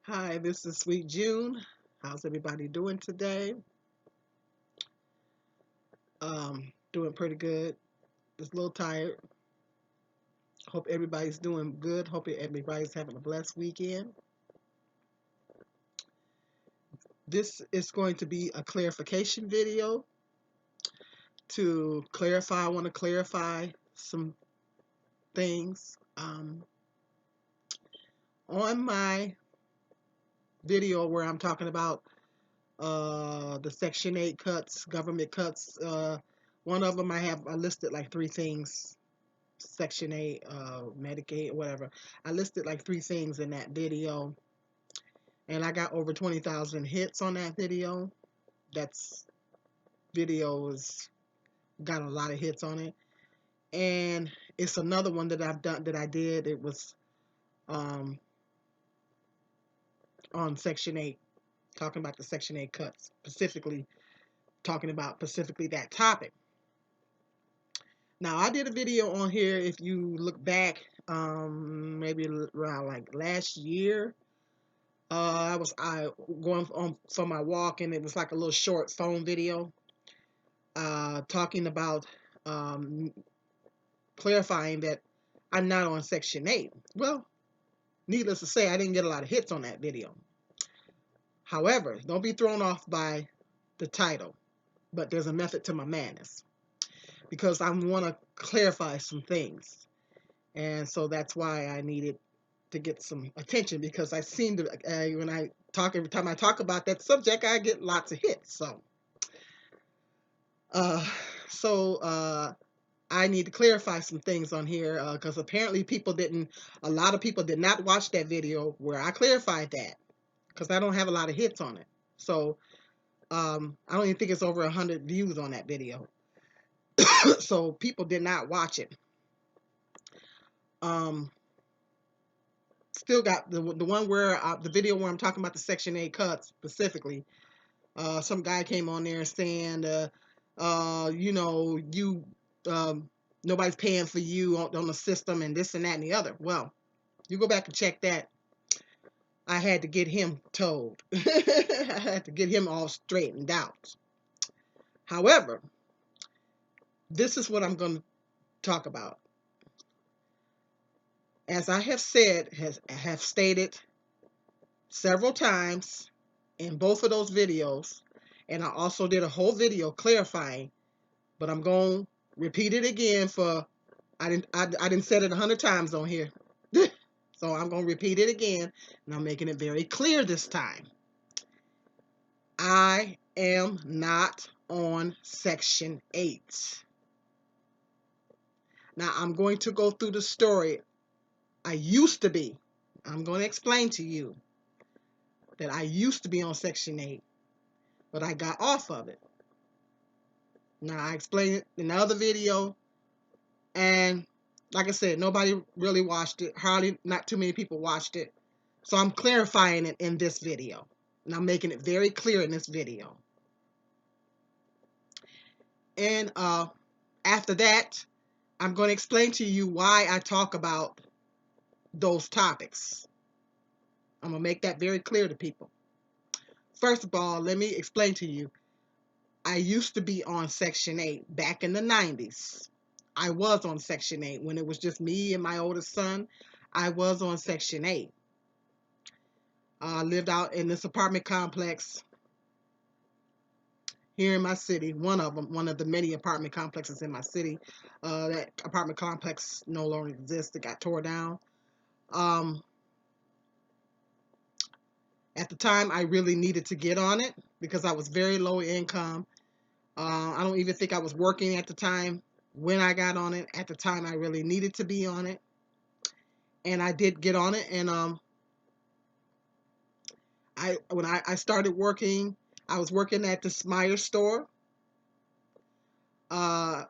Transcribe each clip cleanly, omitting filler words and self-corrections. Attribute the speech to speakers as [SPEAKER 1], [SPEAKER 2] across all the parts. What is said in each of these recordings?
[SPEAKER 1] Hi, this is Sweet June. How's everybody doing today? Doing pretty good. Just a little tired. Hope everybody's doing good. Hope everybody's having a blessed weekend. This is going to be a clarification video to clarify. I want to clarify some things. On my video where I'm talking about the Section 8 cuts, government cuts, one of them I listed like three things. Section 8, Medicaid, whatever. I listed like three things in that video, and I got over 20,000 hits on that video. That's video is got a lot of hits on it, and it's another one that I've done that I did. It was um, on Section 8, talking about the Section 8 cuts, specifically talking about specifically that topic. Now I did a video on here. If you look back, maybe around like last year. I going on for my walk, and it was like a little short phone video, talking about um, clarifying that I'm not on Section 8. Well, needless to say, I didn't get a lot of hits on that video. However, don't be thrown off by the title, but there's a method to my madness because I want to clarify some things, and so that's why I needed to get some attention because I seem to when I talk every time I talk about that subject, I get lots of hits. Uh, so I need to clarify some things on here because apparently a lot of people did not watch that video where I clarified that because I don't have a lot of hits on it. So I don't even think it's over 100 views on that video. So people did not watch it. Um, Still got the one where the video where I'm talking about the Section 8 cuts specifically. Some guy came on there saying, you um, nobody's paying for you on the system and this and that and the other. Well, you go back and check that. I had to get him told. I had to get him all straightened out. However, this is what I'm going to talk about. As I have have stated several times in both of those videos, and I also did a whole video clarifying, but I'm going to repeat it again for I didn't said it 100 times on here. So I'm going to repeat it again, and I'm making it very clear this time. I am not on Section 8. Now I'm going to go through the story. I used to be. I'm going to explain to you that I used to be on Section 8, but I got off of it. Now I explained it in the other video, and like I said, nobody really watched it. Hardly, not too many people watched it. So I'm clarifying it in this video. And I'm making it very clear in this video. And after that, I'm going to explain to you why I talk about those topics. I'm going to make that very clear to people. First of all, let me explain to you. I used to be on Section 8 back in the 90s. I was on Section 8 when it was just me and my oldest son. I was on Section 8. Lived out in this apartment complex here in my city. One of the many apartment complexes in my city. That apartment complex no longer exists. It got tore down. Um, at the time, I really needed to get on it because I was very low income. I don't even think I was working at the time when I got on it. At the time, I really needed to be on it, and I did get on it. And when I started working, I was working at this Meijer store. Uh,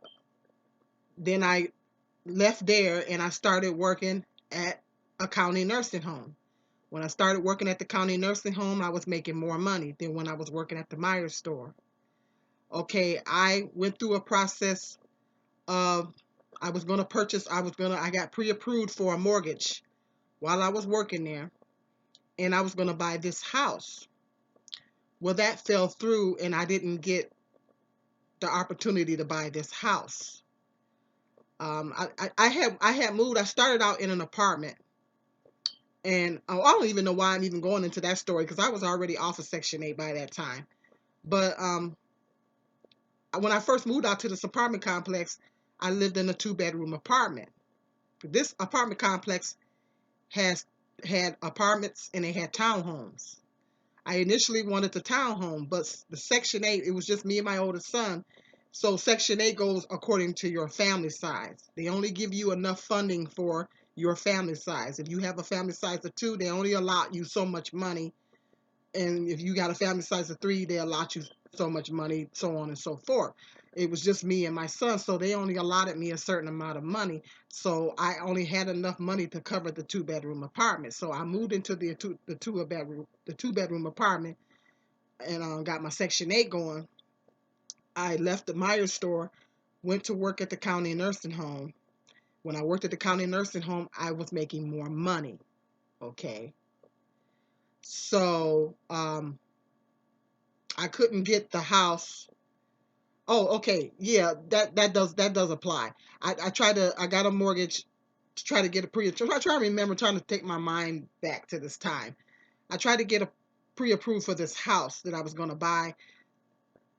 [SPEAKER 1] then I left there and I started working at a county nursing home. When I started working at the county nursing home, I was making more money than when I was working at the Meijer store. Okay, I went through a process of I got pre-approved for a mortgage while I was working there. and I was going to buy this house. Well, that fell through, and I didn't get the opportunity to buy this house. I had moved. I started out in an apartment, and I don't even know why I'm even going into that story because I was already off of Section 8 by that time. But when I first moved out to this apartment complex, I lived in a two-bedroom apartment. This apartment complex has had apartments and they had townhomes. I initially wanted the townhome, but the Section 8, it was just me and my oldest son. So Section 8 goes according to your family size. They only give you enough funding for your family size. If you have a family size of 2, they only allot you so much money. And if you got a family size of 3, they allot you so much money, so on and so forth. It was just me and my son, so they only allotted me a certain amount of money. So I only had enough money to cover the two-bedroom apartment. So I moved into the two-bedroom apartment, and got my Section 8 going. I left the Myers store, went to work at the county nursing home. When I worked at the county nursing home, I was making more money. Okay, so I couldn't get the house. Oh, okay. Yeah, that does apply. I got a mortgage to try to get a I try to remember trying to take my mind back to this time. I tried to get a pre-approved for this house that I was going to buy.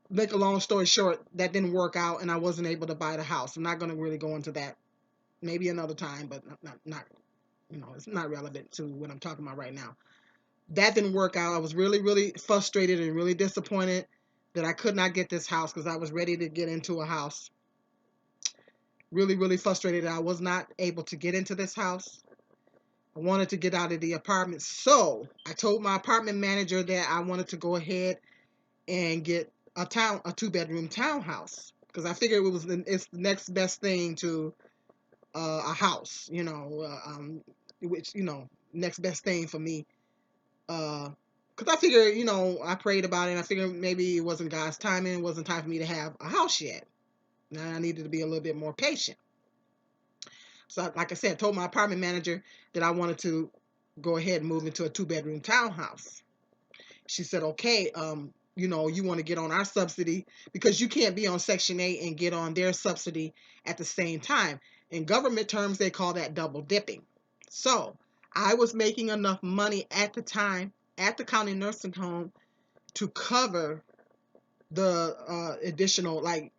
[SPEAKER 1] Make a long story short, that didn't work out and I wasn't able to buy the house. I'm not going to really go into that. Maybe another time, but not it's not relevant to what I'm talking about right now. That didn't work out. I was really, really frustrated and really disappointed that I could not get this house because I was ready to get into a house. Really, really frustrated that I was not able to get into this house. I wanted to get out of the apartment. So I told my apartment manager that I wanted to go ahead and get a two-bedroom townhouse because I figured it's the next best thing to a house, which next best thing for me. Because I figure, I prayed about it and I figured maybe it wasn't God's timing. It wasn't time for me to have a house yet. Now I needed to be a little bit more patient. So, like I said, I told my apartment manager that I wanted to go ahead and move into a two-bedroom townhouse. She said, okay, you want to get on our subsidy because you can't be on Section 8 and get on their subsidy at the same time. In government terms, they call that double dipping. So I was making enough money at the time at the county nursing home to cover the additional like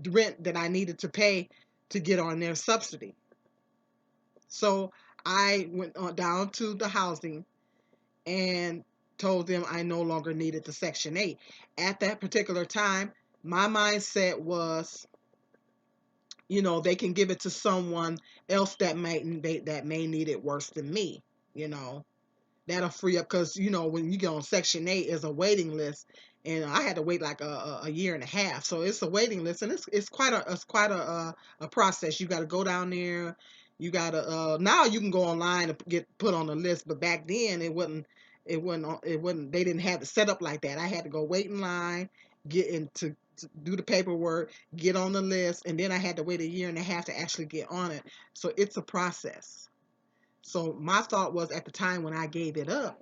[SPEAKER 1] rent that I needed to pay to get on their subsidy. So I went down to the housing and told them I no longer needed the Section 8. At that particular time, my mindset was, they can give it to someone else that may need it worse than me. You know, that'll free up because when you get on Section 8, is a waiting list, and I had to wait like a year and a half. So it's a waiting list, and it's quite a process. You got to go down there. You got to now you can go online and get put on the list, but back then it wasn't they didn't have it set up like that. I had to go wait in line, get into to do the paperwork, get on the list, and then I had to wait a year and a half to actually get on it. So it's a process. So my thought was at the time when I gave it up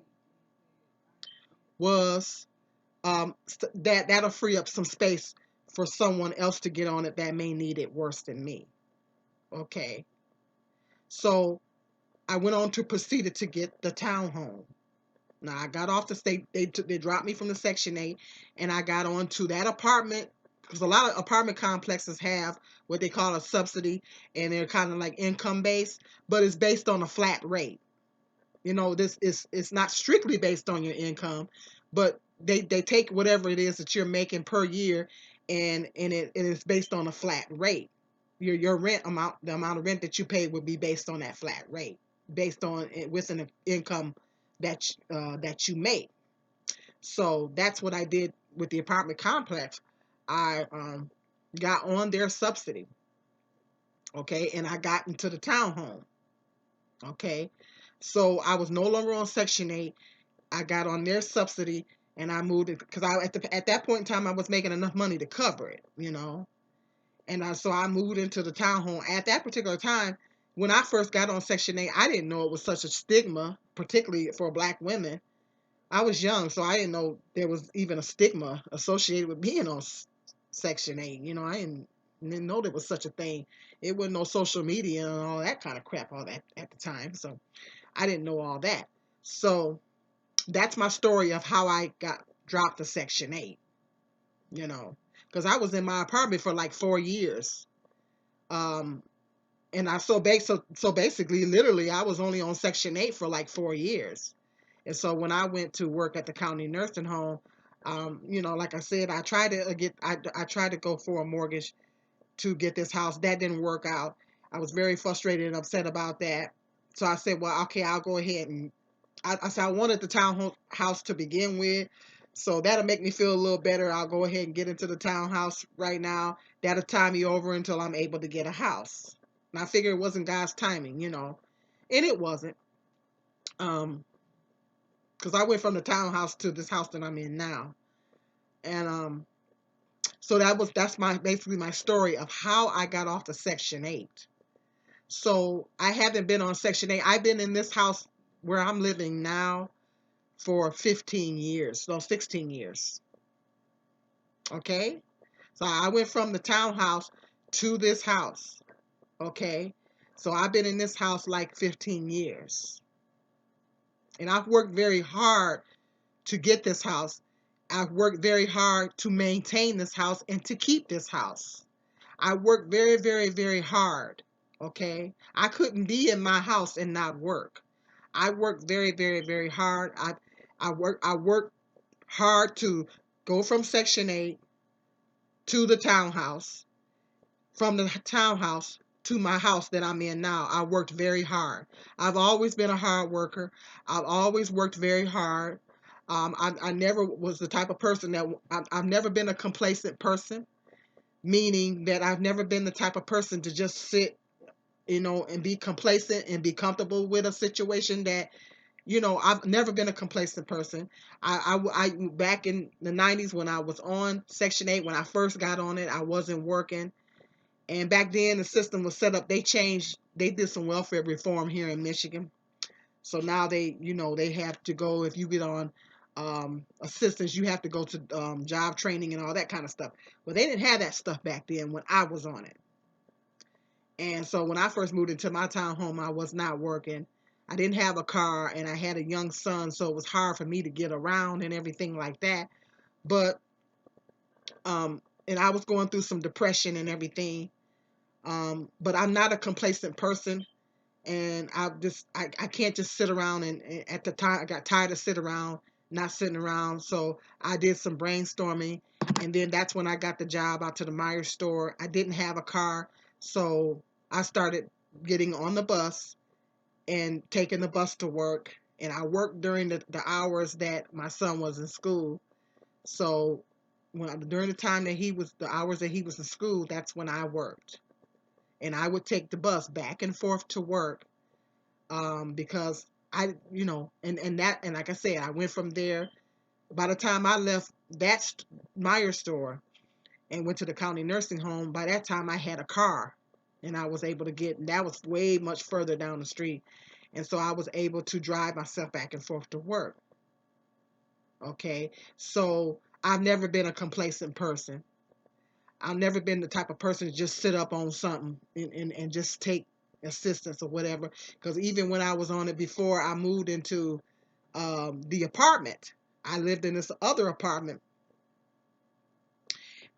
[SPEAKER 1] was that'll free up some space for someone else to get on it that may need it worse than me. Okay. So I went on to proceeded to get the townhome. Now I got off the state. They dropped me from the Section 8, and I got onto that apartment because a lot of apartment complexes have what they call a subsidy, and they're kind of like income based, but it's based on a flat rate. This is it's not strictly based on your income, but they take whatever it is that you're making per year, and it is based on a flat rate. Your rent amount, the amount of rent that you pay, would be based on that flat rate, based on it with an income that you make. So that's what I did with the apartment complex. I got on their subsidy, okay, and I got into the townhome, okay. So I was no longer on Section 8. I got on their subsidy and I moved it because at that point in time I was making enough money to cover it. And so I moved into the townhome. At that particular time, when I first got on Section 8, I didn't know it was such a stigma. particularly for black women. I was young, so I didn't know there was even a stigma associated with being on Section 8. You know, didn't know there was such a thing. It wasn't no social media and all that kind of crap all that at the time. So I didn't know all that. So that's my story of how I got dropped to Section 8, you know, because I was in my apartment for like 4 years. Um, and so basically, literally, I was only on Section 8 for like 4 years. And so when I went to work at the county nursing home, you know, like I said, I tried to go for a mortgage to get this house. That didn't work out. I was very frustrated and upset about that. So I said, well, okay, I'll go ahead and I said I wanted the townhouse to begin with. So that'll make me feel a little better. I'll go ahead and get into the townhouse right now. That'll tie me over until I'm able to get a house. And I figured it wasn't God's timing, you know, and it wasn't. Because I went from the townhouse to this house that I'm in now, and so that's my basically my story of how I got off the Section 8. So I haven't been on Section 8. I've been in this house where I'm living now for 15 years, no, 16 years. Okay? So I went from the townhouse to this house. Okay? So I've been in this house like 15 years. And I've worked very hard to get this house. I've worked very hard to maintain this house and to keep this house. I worked very, very, very hard. Okay? I couldn't be in my house and not work. I worked very, very, very hard. I worked hard to go from Section 8 to the townhouse, from the townhouse to my house that I'm in now. I worked very hard. I've always been a hard worker. I've always worked very hard. I never was the type of person I've never been a complacent person, meaning that I've never been the type of person to just sit, you know, and be complacent and be comfortable with a situation that, you know, I've never been a complacent person. I back in the 90s when I was on Section 8, when I first got on it, I wasn't working. And back then the system was set up. They did some welfare reform here in Michigan. So now you know, they have to go, if you get on assistance, you have to go to job training and all that kind of stuff. Well, they didn't have that stuff back then when I was on it. And so when I first moved into my townhome, I was not working. I didn't have a car and I had a young son, so it was hard for me to get around and everything like that. But and I was going through some depression and everything. But I'm not a complacent person, and I can't just sit around, and at the time I got tired of sitting around, not sitting around. So I did some brainstorming, and then that's when I got the job out to the Myers store. I didn't have a car, so I started getting on the bus and taking the bus to work. And I worked during the hours that my son was in school. So during the time that the hours that he was in school, that's when I worked. And I would take the bus back and forth to work, because you know, and like I said, I went from there. By the time I left that Meyer store and went to the county nursing home, by that time I had a car, and I was able to and that was way much further down the street, and so I was able to drive myself back and forth to work. Okay, so I've never been a complacent person. I've never been the type of person to just sit up on something and just take assistance or whatever. Because even when I was on it before I moved into the apartment, I lived in this other apartment.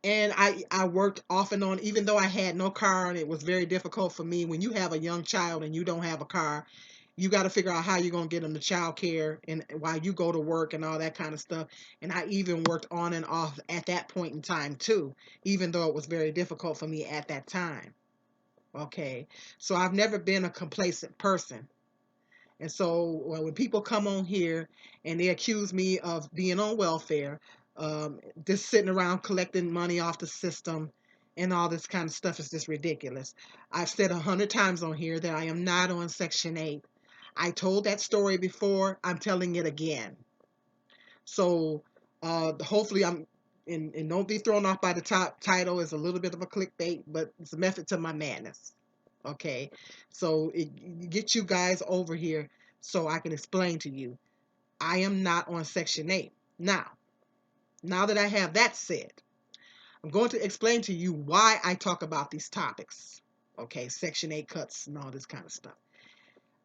[SPEAKER 1] And I worked off and on, even though I had no car, and it was very difficult for me. When you have a young child and you don't have a car, you got to figure out how you're going to get them to child care and while you go to work and all that kind of stuff. And I even worked on and off at that point in time too, even though it was very difficult for me at that time. Okay. So I've never been a complacent person. And so when people come on here and they accuse me of being on welfare, just sitting around collecting money off the system and all this kind of stuff is just ridiculous. I've said 100 times on here that I am not on Section 8. I told that story before. I'm telling it again. So hopefully and don't be thrown off by the top title. It's a little bit of a clickbait, but it's a method to my madness. Okay, so get you guys over here so I can explain to you. I am not on Section 8. Now that I have that said, I'm going to explain to you why I talk about these topics. Okay, Section 8 cuts and all this kind of stuff.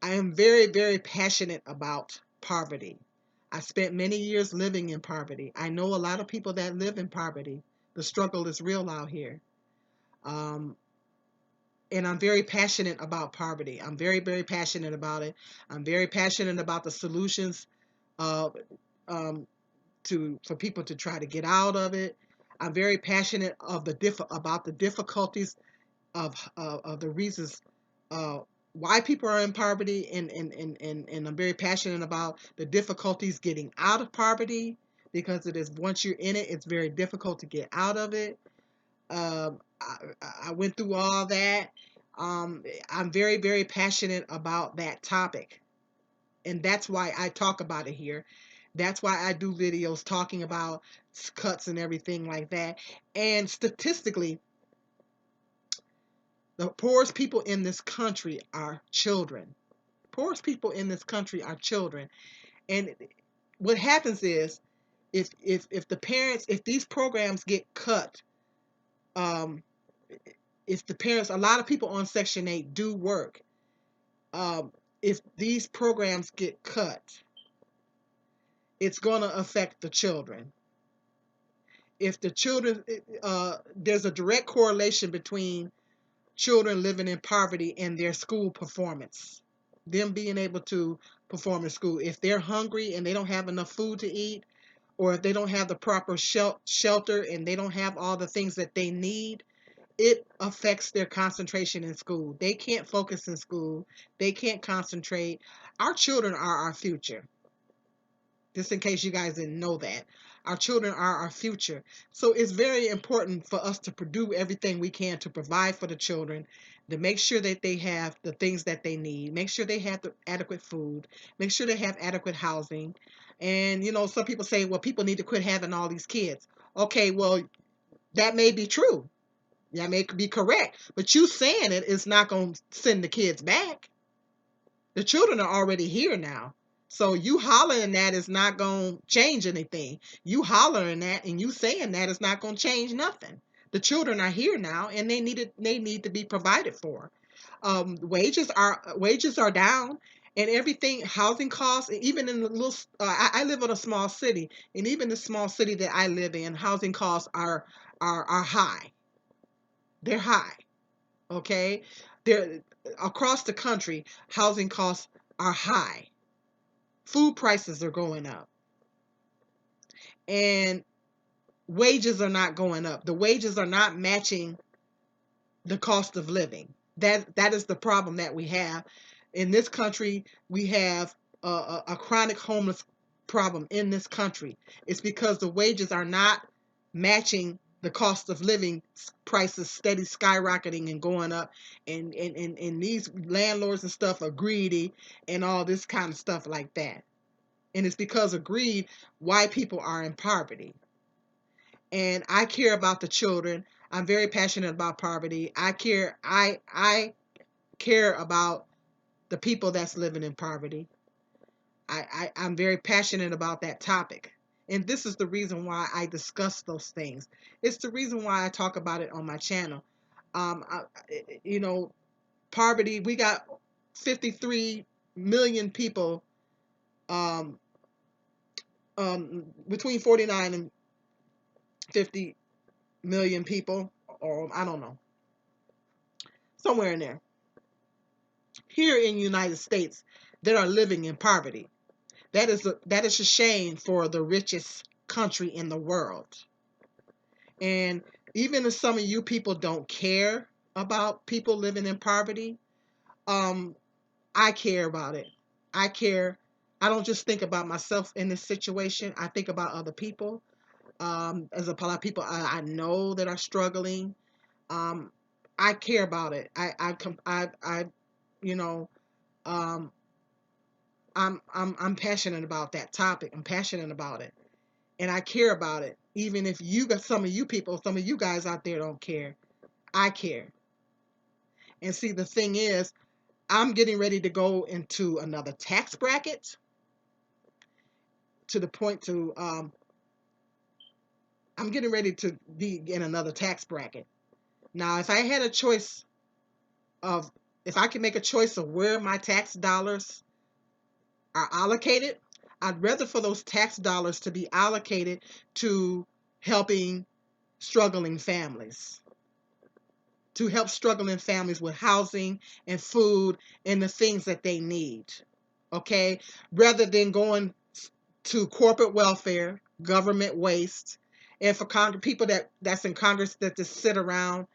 [SPEAKER 1] I am very, very passionate about poverty. I spent many years living in poverty. I know a lot of people that live in poverty. The struggle is real out here. Um, and I'm very passionate about poverty. I'm very, very passionate about it. I'm very passionate about the solutions uh, um, for people to try to get out of it. I'm very passionate about the difficulties of the reasons uh, why people are in poverty, and I'm very passionate about the difficulties getting out of poverty, because it is, once you're in it, it's very difficult to get out of it. I went through all that. I'm very, very passionate about that topic, and that's why I talk about it here. That's why I do videos talking about cuts and everything like that. And statistically, the poorest people in this country are children. Poorest people in this country are children. And what happens is, if the parents, if these programs get cut, um, if the parents, a lot of people on Section 8 do work. If these programs get cut, it's going to affect the children. If the children, there's a direct correlation between children living in poverty and their school performance, them being able to perform in school. If they're hungry and they don't have enough food to eat, or if they don't have the proper shelter and they don't have all the things that they need, it affects their concentration in school. They can't focus in school. They can't concentrate. Our children are our future. Just in case you guys didn't know that. Our children are our future. So it's very important for us to do everything we can to provide for the children, to make sure that they have the things that they need, make sure they have the adequate food, make sure they have adequate housing. And, some people say, well, people need to quit having all these kids. Okay, well, that may be true. That may be correct. But you saying it is not going to send the kids back. The children are already here now. So you hollering that is not going to change anything. You hollering that and you saying that is not going to change nothing. The children are here now, and they need to be provided for. Wages are down, and everything, housing costs, even in the little, I live in a small city, and even the small city that I live in, housing costs are high. They're high. Okay, they're across the country. Housing costs are high. Food prices are going up, and wages are not going up. The wages are not matching the cost of living. That is the problem that we have in this country. We have a chronic homeless problem in this country. It's because the wages are not matching the cost of living. Prices steady skyrocketing and going up, and these landlords and stuff are greedy and all this kind of stuff like that. And it's because of greed why people are in poverty. And I care about the children. I'm very passionate about poverty. I care about the people that's living in poverty. I'm very passionate about that topic. And this is the reason why I discuss those things. It's the reason why I talk about it on my channel. Um, I, you know, Poverty, we got 53 million people, um, between 49 and 50 million people, or I don't know, somewhere in there, here in the United States, that are living in poverty. That is a shame for the richest country in the world. And even if some of you people don't care about people living in poverty, um, I care about it. I care. I don't just think about myself in this situation. I think about other people. As a lot of people I know that are struggling. Um, I care about it. You know, um, I'm passionate about that topic. I'm passionate about it, and I care about it. Even if you got some of you people, some of you guys out there don't care, I care. And see, the thing is, I'm getting ready to go into another tax bracket, to the point to I'm getting ready to be in another tax bracket. Now, if I had a choice of, if I can make a choice of where my tax dollars are allocated, I'd rather for those tax dollars to be allocated to helping struggling families, to help struggling families with housing and food and the things that they need. Okay? Rather than going to corporate welfare, government waste, and for people that's in Congress that just sit around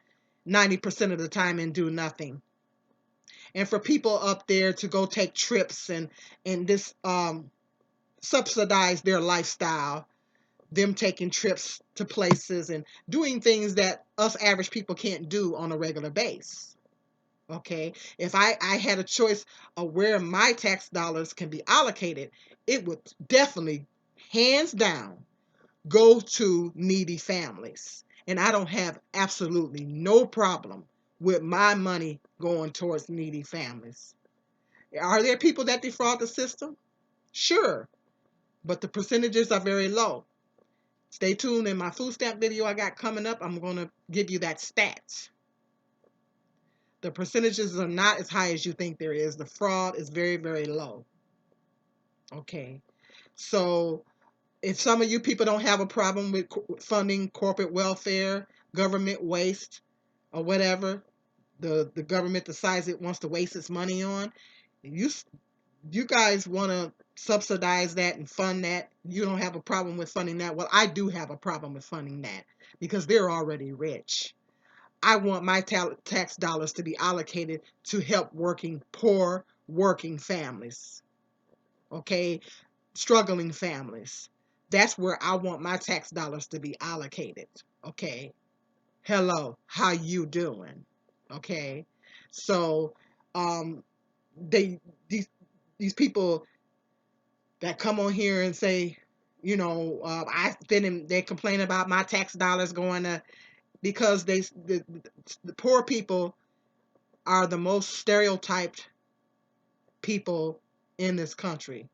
[SPEAKER 1] 90% of the time and do nothing. And for people up there to go take trips and this subsidize their lifestyle, them taking trips to places and doing things that us average people can't do on a regular base. Okay, if I had a choice of where my tax dollars can be allocated, it would definitely, hands down, go to needy families. And I don't have absolutely no problem with my money going towards needy families. Are there people that defraud the system? Sure, but the percentages are very low. Stay tuned in my food stamp video I got coming up. I'm going to give you that stats. The percentages are not as high as you think there is. The fraud is very, very low. Okay. So if some of you people don't have a problem with funding corporate welfare, government waste, or whatever the government decides it wants to waste its money on, you you guys want to subsidize that and fund that, you don't have a problem with funding that. Well, I do have a problem with funding that because they're already rich. I want my tax dollars to be allocated to help poor working families, okay, struggling families. That's where I want my tax dollars to be allocated, okay. Hello, how you doing? Okay, so they these people that come on here and say, they complain about my tax dollars going to, because the poor people are the most stereotyped people in this country.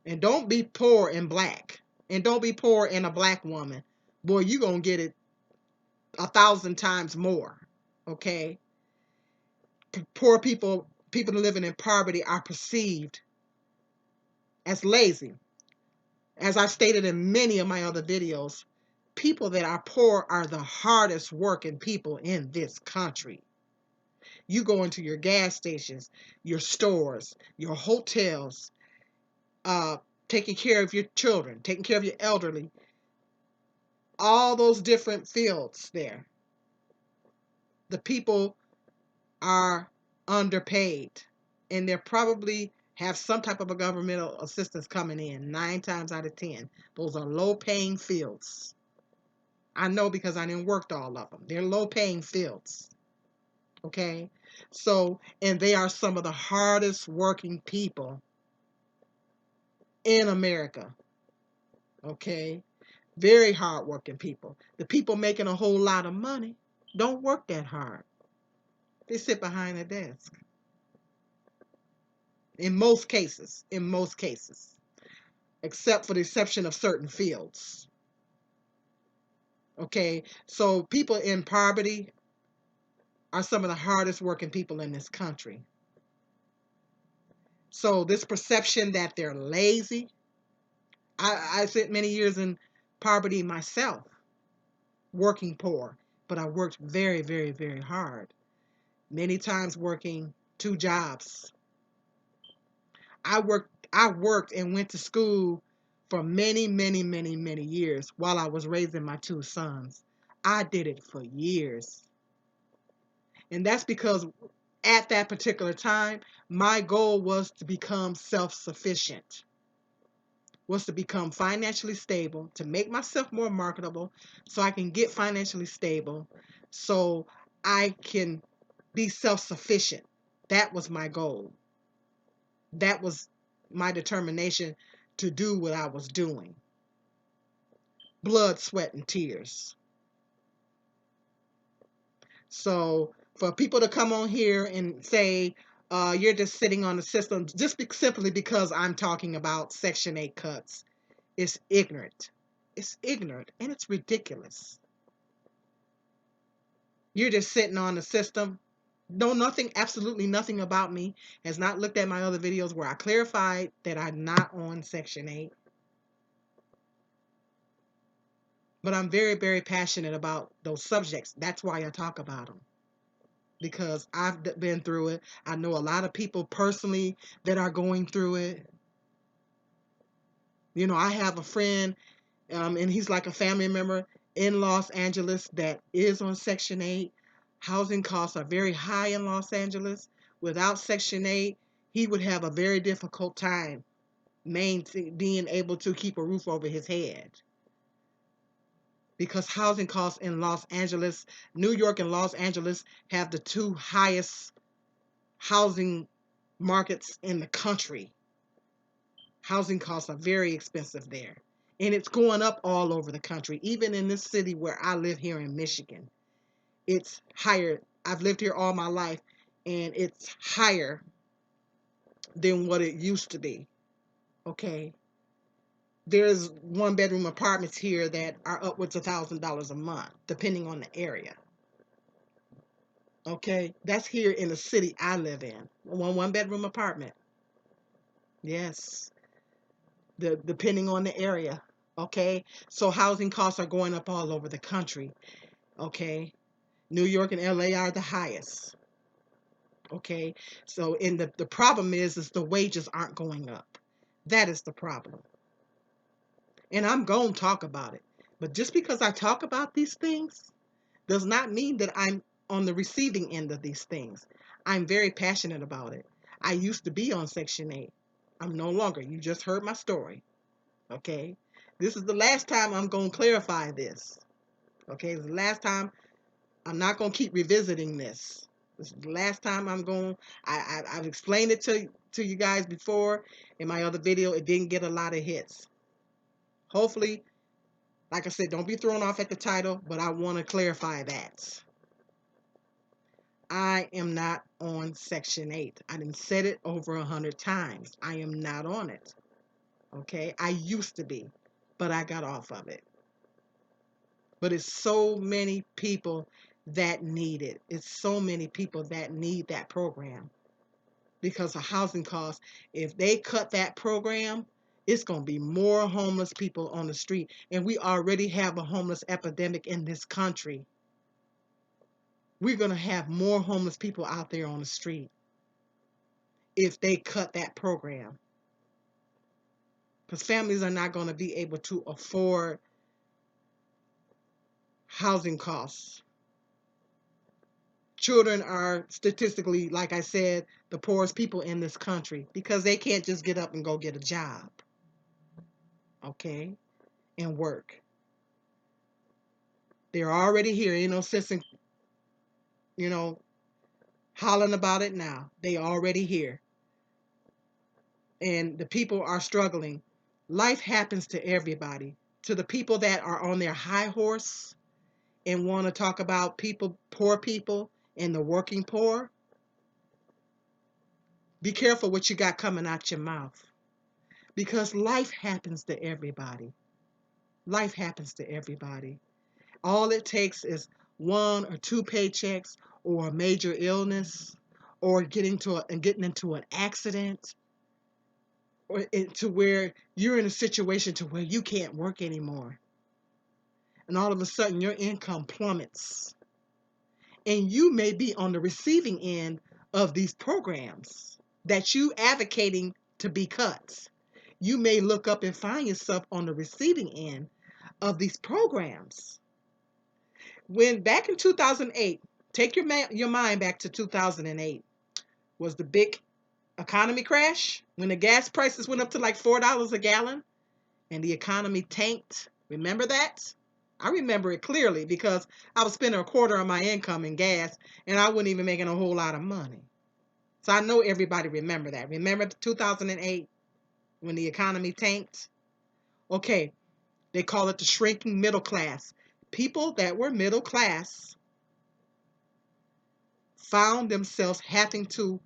[SPEAKER 1] And don't be poor and black, and don't be poor and a black woman. Boy, you gonna get it 1,000 times more. Okay, poor people living in poverty are perceived as lazy. As I've stated in many of my other videos, people that are poor are the hardest working people in this country. You go into your gas stations, your stores, your hotels, uh, taking care of your children, taking care of your elderly, all those different fields there. The people are underpaid, and they probably have some type of a governmental assistance coming in. 9 times out of 10, those are low-paying fields. I know because I didn't work all of them. They're low-paying fields. Okay, so, and they are some of the hardest working people in America. Okay, very hard working people. The people making a whole lot of money don't work that hard. They sit behind a desk. In most cases, except for the exception of certain fields. Okay, so people in poverty are some of the hardest working people in this country. So this perception that they're lazy, I spent many years in poverty myself, working poor, but I worked very, very, very hard. Many times working 2 jobs. I worked and went to school for many, many, many, many years while I was raising my 2 sons. I did it for years. And that's because at that particular time, my goal was to become self-sufficient, was to become financially stable, to make myself more marketable so I can get financially stable, so I can be self-sufficient. That was my goal. That was my determination to do what I was doing. Blood, sweat, and tears. So for people to come on here and say, You're just sitting on the system simply because I'm talking about Section 8 cuts. It's ignorant. It's ignorant and it's ridiculous. You're just sitting on the system. Know nothing, absolutely nothing about me. Has not looked at my other videos where I clarified that I'm not on Section 8. But I'm very, very passionate about those subjects. That's why I talk about them. Because I've been through it. I know a lot of people personally that are going through it. You know, I have a friend, and he's like a family member in Los Angeles that is on Section 8. Housing costs are very high in Los Angeles. Without Section 8, he would have a very difficult time being able to keep a roof over his head. Because housing costs in Los Angeles, New York and Los Angeles have the two highest housing markets in the country. Housing costs are very expensive there. And it's going up all over the country. Even in this city where I live here in Michigan, it's higher. I've lived here all my life, and it's higher than what it used to be. Okay. There's one-bedroom apartments here that are upwards of $1,000 a month, depending on the area. Okay, that's here in the city I live in. One-bedroom apartment. Yes, depending on the area. Okay, so housing costs are going up all over the country. Okay, New York and LA are the highest. Okay, so the problem is the wages aren't going up. That is the problem. And I'm going to talk about it. But just because I talk about these things does not mean that I'm on the receiving end of these things. I'm very passionate about it. I used to be on Section 8. I'm no longer. You just heard my story. Okay? This is the last time I'm going to clarify this. Okay? This is the last time. I'm not going to keep revisiting this. This is the last time I'm going. I've explained it to you guys before in my other video. It didn't get a lot of hits. Hopefully, like I said, don't be thrown off at the title, but I want to clarify that. I am not on Section 8. I done said it over 100 times. I am not on it. Okay? I used to be, but I got off of it. But it's so many people that need it. It's so many people that need that program because of housing costs. If they cut that program, it's going to be more homeless people on the street. And we already have a homeless epidemic in this country. We're going to have more homeless people out there on the street if they cut that program. Because families are not going to be able to afford housing costs. Children are statistically, like I said, the poorest people in this country because they can't just get up and go get a job, okay, and work. They're already here. Ain't no sense in, hollering about it now. They already here. And the people are struggling. Life happens to everybody. To the people that are on their high horse and want to talk about poor people and the working poor, be careful what you got coming out your mouth. Because life happens to everybody. Life happens to everybody. All it takes is one or two paychecks or a major illness or getting into an accident or to where you're in a situation to where you can't work anymore. And all of a sudden your income plummets. And you may be on the receiving end of these programs that you advocating to be cut. You may look up and find yourself on the receiving end of these programs. When back in 2008, take your mind back to 2008, was the big economy crash when the gas prices went up to like $4 a gallon and the economy tanked. Remember that? I remember it clearly because I was spending a quarter of my income in gas and I wasn't even making a whole lot of money. So I know everybody remember that. Remember 2008 when the economy tanked? Okay, they call it the shrinking middle class. People that were middle class found themselves having to,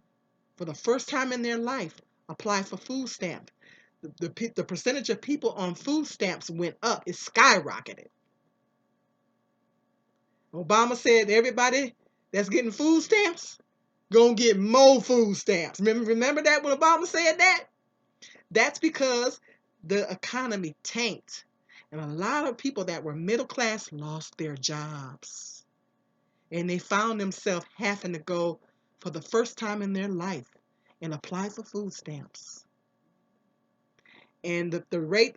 [SPEAKER 1] for the first time in their life, apply for food stamps. The percentage of people on food stamps went up. It skyrocketed. Obama said everybody that's getting food stamps gonna get more food stamps. Remember that when Obama said that? That's because the economy tanked. And a lot of people that were middle class lost their jobs. And they found themselves having to go for the first time in their life and apply for food stamps. And the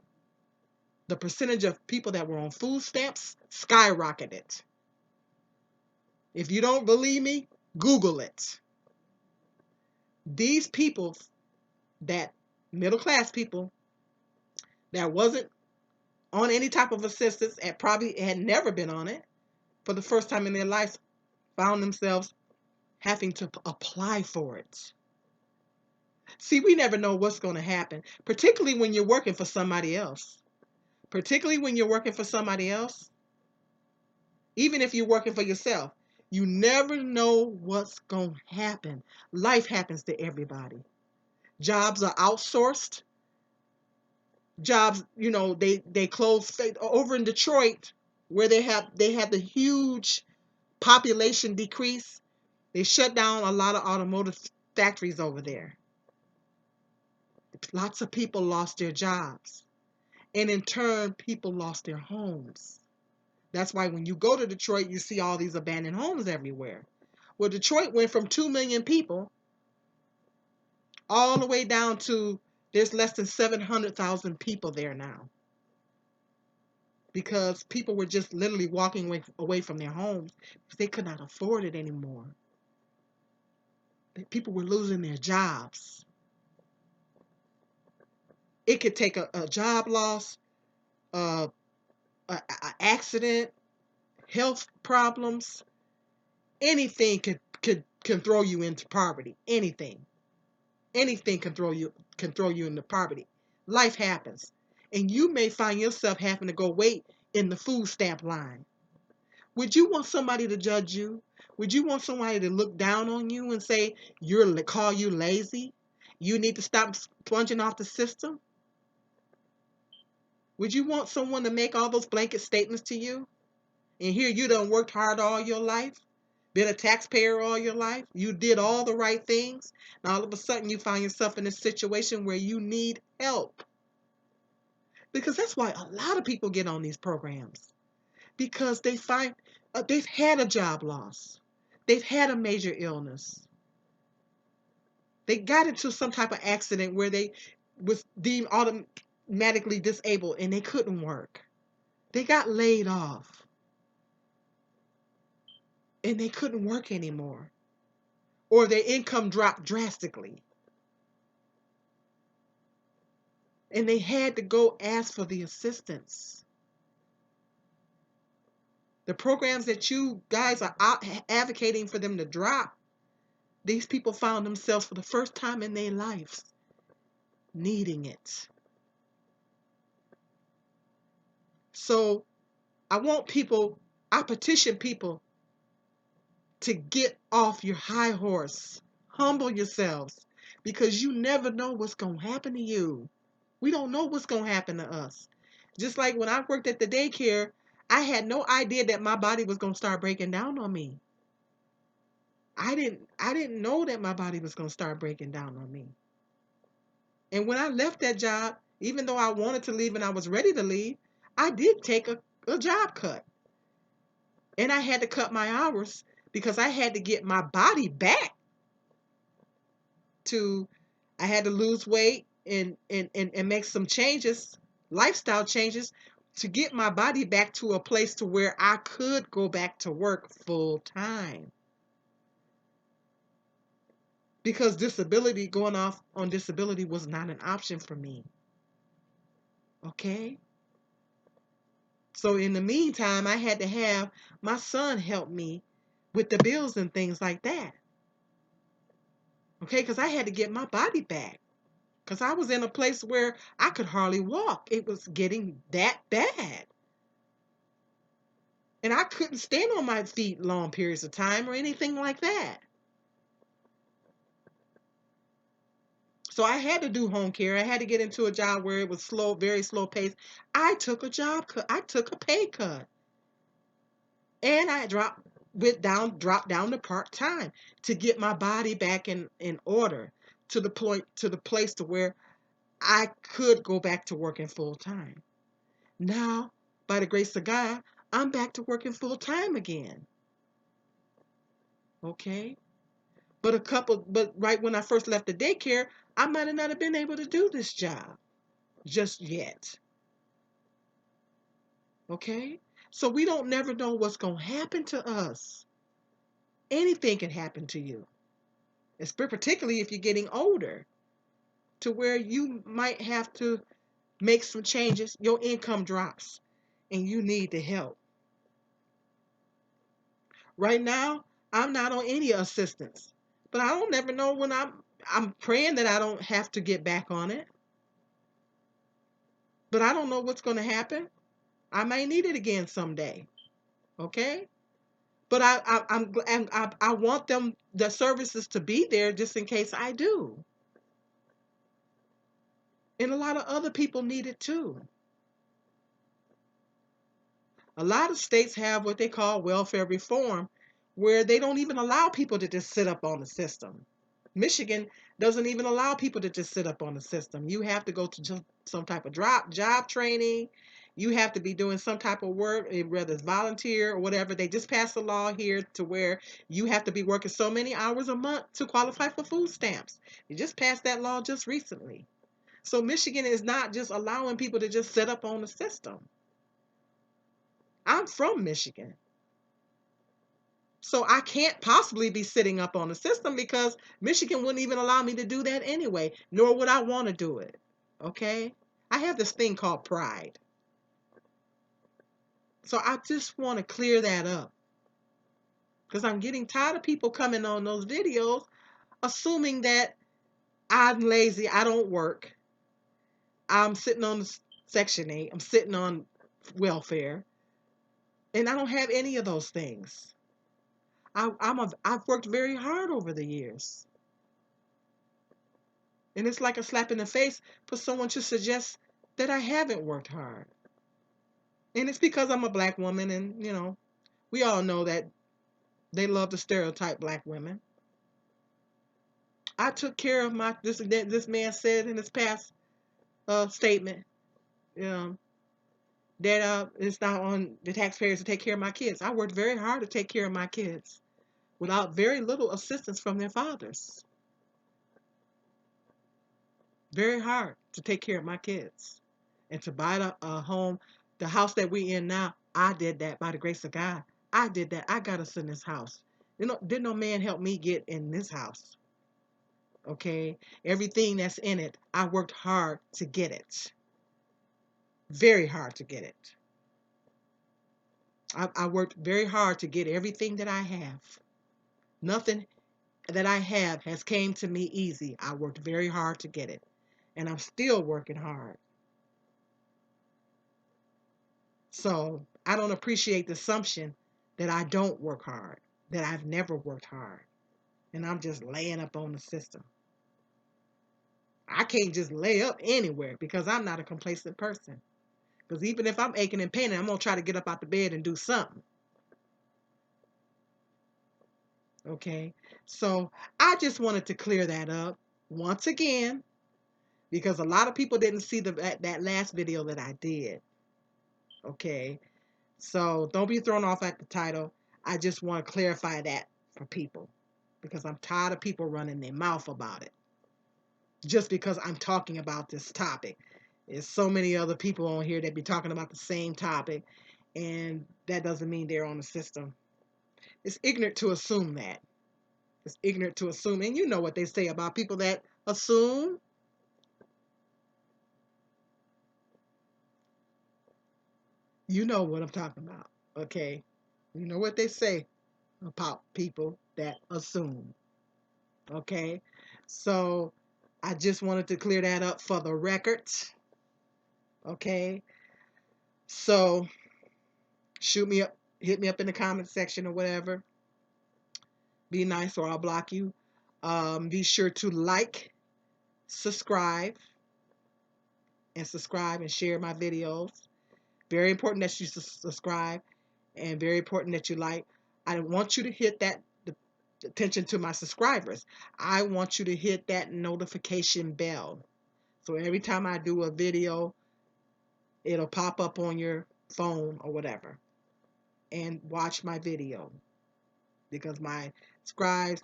[SPEAKER 1] percentage of people that were on food stamps skyrocketed. If you don't believe me, Google it. These people, that middle class people that wasn't on any type of assistance and probably had never been on it, for the first time in their life, found themselves having to apply for it. See, we never know what's going to happen, particularly when you're working for somebody else. Particularly when you're working for somebody else, even if you're working for yourself, you never know what's going to happen. Life happens to everybody. Jobs are outsourced. Jobs, they close over in Detroit, where they have the huge population decrease. They shut down a lot of automotive factories over there. Lots of people lost their jobs. And in turn, people lost their homes. That's why when you go to Detroit, you see all these abandoned homes everywhere. Well, Detroit went from 2 million people all the way down to there's less than 700,000 people there now. Because people were just literally walking away from their homes because they could not afford it anymore. People were losing their jobs. It could take a job loss, an accident, health problems. Anything can throw you into poverty. Anything can throw you into poverty. Life happens, and you may find yourself having to go wait in the food stamp line. Would you want somebody to judge you? Would you want somebody to look down on you and say call you lazy? You need to stop sponging off the system? Would you want someone to make all those blanket statements to you? And here you done worked hard all your life, been a taxpayer all your life, you did all the right things, and all of a sudden you find yourself in a situation where you need help. Because that's why a lot of people get on these programs. Because they find they've had a job loss. They've had a major illness. They got into some type of accident where they was deemed automatically disabled and they couldn't work. They got laid off. And they couldn't work anymore. Or their income dropped drastically. And they had to go ask for the assistance. The programs that you guys are advocating for them to drop, these people found themselves for the first time in their lives needing it. So I petition people to get off your high horse. Humble yourselves, because you never know what's going to happen to you. We don't know what's going to happen to us. Just like when I worked at the daycare, I had no idea that my body was going to start breaking down on me. I didn't know that my body was going to start breaking down on me. And when I left that job, even though I wanted to leave and I was ready to leave, I did take a job cut. And I had to cut my hours because I had to get my body back I had to lose weight and make some changes, lifestyle changes, to get my body back to a place to where I could go back to work full time. Because going off on disability was not an option for me. Okay? So in the meantime, I had to have my son help me with the bills and things like that. Okay? Because I had to get my body back. Because I was in a place where I could hardly walk. It was getting that bad. And I couldn't stand on my feet long periods of time or anything like that. So I had to do home care. I had to get into a job where it was slow, very slow pace. I took a job cut. I took a pay cut, and I dropped down to part time to get my body back in order to the point to the place to where I could go back to working full time. Now, by the grace of God, I'm back to working full time again. Okay. But right when I first left the daycare, I might have not have been able to do this job just yet. Okay? So we don't never know what's going to happen to us. Anything can happen to you, particularly if you're getting older, to where you might have to make some changes. Your income drops and you need the help. Right now, I'm not on any assistance, but I don't never know when I'm praying that I don't have to get back on it, but I don't know what's going to happen. I may need it again someday. Okay? But I want the services to be there just in case I do. And a lot of other people need it too. A lot of states have what they call welfare reform, where they don't even allow people to just sit up on the system. Michigan doesn't even allow people to just sit up on the system. You have to go to just some type of job training. You have to be doing some type of work, whether it's volunteer or whatever. They just passed a law here to where you have to be working so many hours a month to qualify for food stamps. They just passed that law just recently. So Michigan is not just allowing people to just sit up on the system. I'm from Michigan. So I can't possibly be sitting up on the system because Michigan wouldn't even allow me to do that anyway, nor would I want to do it. Okay? I have this thing called pride. So I just want to clear that up because I'm getting tired of people coming on those videos assuming that I'm lazy, I don't work, I'm sitting on Section 8, I'm sitting on welfare, and I don't have any of those things. I've worked very hard over the years. And it's like a slap in the face for someone to suggest that I haven't worked hard. And it's because I'm a black woman, and we all know that they love to stereotype black women. I took care of this man said in his past statement, um, that it's not on the taxpayers to take care of my kids. I worked very hard to take care of my kids without very little assistance from their fathers. Very hard to take care of my kids and to buy a home. The house that we in now, I did that by the grace of God. I did that. I got us in this house. Didn't no man help me get in this house. Okay? Everything that's in it, I worked hard to get it. Very hard to get it. I worked very hard to get everything that I have. Nothing that I have has came to me easy. I worked very hard to get it. And I'm still working hard. So I don't appreciate the assumption that I don't work hard, that I've never worked hard, and I'm just laying up on the system. I can't just lay up anywhere because I'm not a complacent person. Because even if I'm aching and paining, I'm going to try to get up out the bed and do something. Okay? So I just wanted to clear that up once again because a lot of people didn't see that last video that I did. Okay? So don't be thrown off at the title. I just want to clarify that for people because I'm tired of people running their mouth about it. Just because I'm talking about this topic. There's so many other people on here that be talking about the same topic, and that doesn't mean they're on the system. It's ignorant to assume that. It's ignorant to assume, and you know what they say about people that assume. You know what I'm talking about, okay? You know what they say about people that assume, okay? So I just wanted to clear that up for the record, okay? So shoot me up, hit me up in the comment section or whatever. Be nice or I'll block you. Be sure to like, subscribe and share my videos. Very important that you subscribe, and very important that you like. I want you to hit that attention to my subscribers. I want you to hit that notification bell. So every time I do a video, it'll pop up on your phone or whatever. And watch my video, because my subscribes,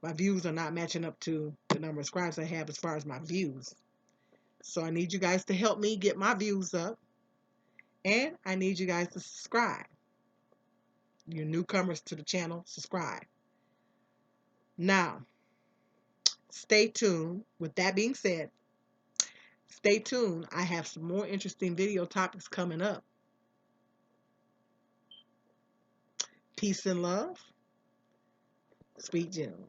[SPEAKER 1] my views are not matching up to the number of subscribers I have as far as my views. So I need you guys to help me get my views up, and I need you guys to subscribe. You're newcomers to the channel, subscribe. Now, stay tuned. With that being said, stay tuned. I have some more interesting video topics coming up. Peace and love. Sweet June.